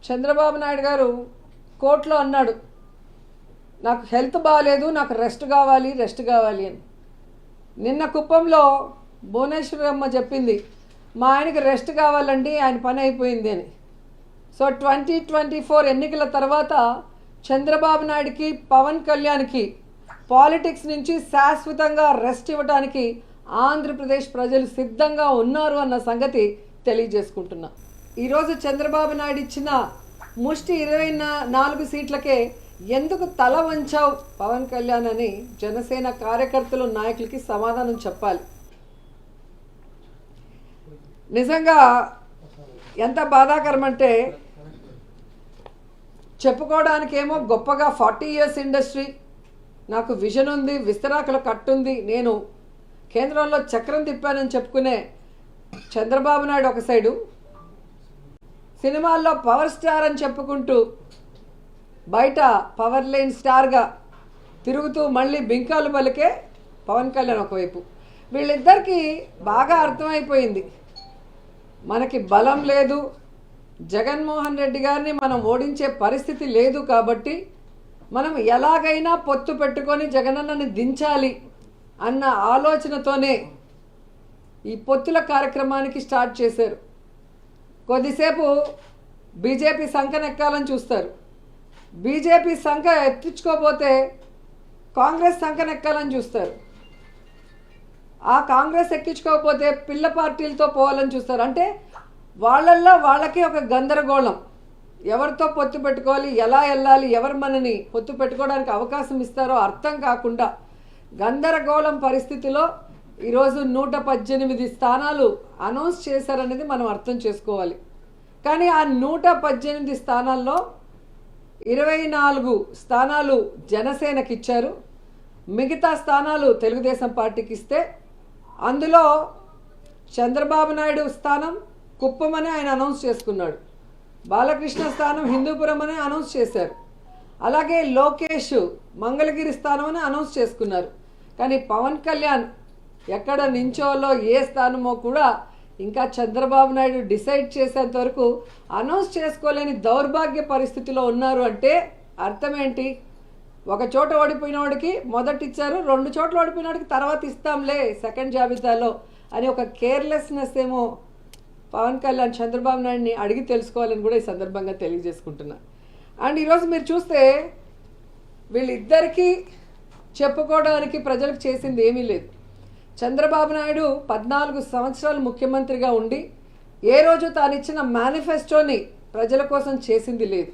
చంద్రబాబు నాయుడు గారు కోర్టులో అన్నాడు, నాకు హెల్త్ బాగాలేదు, నాకు రెస్ట్ కావాలి అని. నిన్న కుప్పంలో భువనేశ్వరమ్మ చెప్పింది, మా ఆయనకి రెస్ట్ కావాలండి, ఆయన పని అయిపోయింది అని. సో 2024 ఎన్నికల తర్వాత చంద్రబాబు నాయుడికి, పవన్ కళ్యాణ్కి పాలిటిక్స్ నుంచి శాశ్వతంగా రెస్ట్ ఇవ్వడానికి ఆంధ్రప్రదేశ్ ప్రజలు సిద్ధంగా ఉన్నారు అన్న సంగతి తెలియజేసుకుంటున్నా. ఈరోజు చంద్రబాబు నాయుడు ఇచ్చిన ముష్టి 24 సీట్లకే ఎందుకు తల వంచావు పవన్ కళ్యాణ్ అని జనసేన కార్యకర్తలు, నాయకులకి సమాధానం చెప్పాలి. నిజంగా ఎంత బాధాకరం అంటే, చెప్పుకోవడానికేమో గొప్పగా 40 years ఇండస్ట్రీ, నాకు విజన్ ఉంది, విస్తరాకుల కట్టుంది, నేను కేంద్రంలో చక్రం తిప్పానని చెప్పుకునే చంద్రబాబు నాయుడు ఒక సైడు, సినిమాల్లో పవర్ స్టార్ అని చెప్పుకుంటూ బయట పవర్ లైన్ స్టార్గా తిరుగుతూ మళ్ళీ బింకాలు పలికే పవన్ కళ్యాణ్ ఒకవైపు. వీళ్ళిద్దరికీ బాగా అర్థమైపోయింది, మనకి బలం లేదు, జగన్మోహన్ రెడ్డి గారిని మనం ఓడించే పరిస్థితి లేదు, కాబట్టి మనం ఎలాగైనా పొత్తు పెట్టుకొని జగనన్నని దించాలి అన్న ఆలోచనతోనే ఈ పొత్తుల కార్యక్రమానికి స్టార్ట్ చేశారు. కొద్దిసేపు బీజేపీ సంకనెక్కాలని చూస్తారు, బీజేపీ సంఖ ఎత్తించుకోపోతే కాంగ్రెస్ సంకనెక్కాలని చూస్తారు, ఆ కాంగ్రెస్ ఎక్కించుకోకపోతే పిల్ల పార్టీలతో పోవాలని చూస్తారు. అంటే వాళ్ళల్లో వాళ్ళకి ఒక గందరగోళం, ఎవరితో పొత్తు పెట్టుకోవాలి, ఎలా వెళ్ళాలి, ఎవరు మనని పొత్తు పెట్టుకోవడానికి అవకాశం ఇస్తారో అర్థం కాకుండా గందరగోళం పరిస్థితిలో ఈరోజు 118 స్థానాలు అనౌన్స్ చేశారనేది మనం అర్థం చేసుకోవాలి. కానీ ఆ 118 స్థానాల్లో 24 స్థానాలు జనసేనకి ఇచ్చారు, మిగతా స్థానాలు తెలుగుదేశం పార్టీకి ఇస్తే అందులో చంద్రబాబు నాయుడు స్థానం కుప్పం అని ఆయన అనౌన్స్ చేసుకున్నాడు, బాలకృష్ణ స్థానం హిందూపురం అని అనౌన్స్ చేశారు, అలాగే లోకేష్ మంగళగిరి స్థానం అని అనౌన్స్ చేసుకున్నారు. కానీ పవన్ కళ్యాణ్ ఎక్కడ నించోలో ఏ స్థానమో కూడా ఇంకా చంద్రబాబు నాయుడు డిసైడ్ చేసేంత వరకు అనౌన్స్ చేసుకోలేని దౌర్భాగ్య పరిస్థితిలో ఉన్నారు. అంటే అర్థం ఏంటి? ఒక చోట ఓడిపోయిన వాడికి మొదట ఇచ్చారు, 2 చోట్ల ఓడిపోయిన వాడికి తర్వాత ఇస్తాంలే సెకండ్ జాబితాలో అని ఒక కేర్లెస్నెస్ ఏమో పవన్ కళ్యాణ్ చంద్రబాబు నాయుడిని అడిగి తెలుసుకోవాలని కూడా ఈ సందర్భంగా తెలియజేసుకుంటున్నా. అండ్ ఈరోజు మీరు చూస్తే వీళ్ళిద్దరికీ చెప్పుకోవడానికి ప్రజలకు చేసింది ఏమీ లేదు. చంద్రబాబు నాయుడు 14 సంవత్సరాలు ముఖ్యమంత్రిగా ఉండి ఏ రోజు తాను ఇచ్చిన మేనిఫెస్టోని ప్రజల కోసం చేసింది లేదు.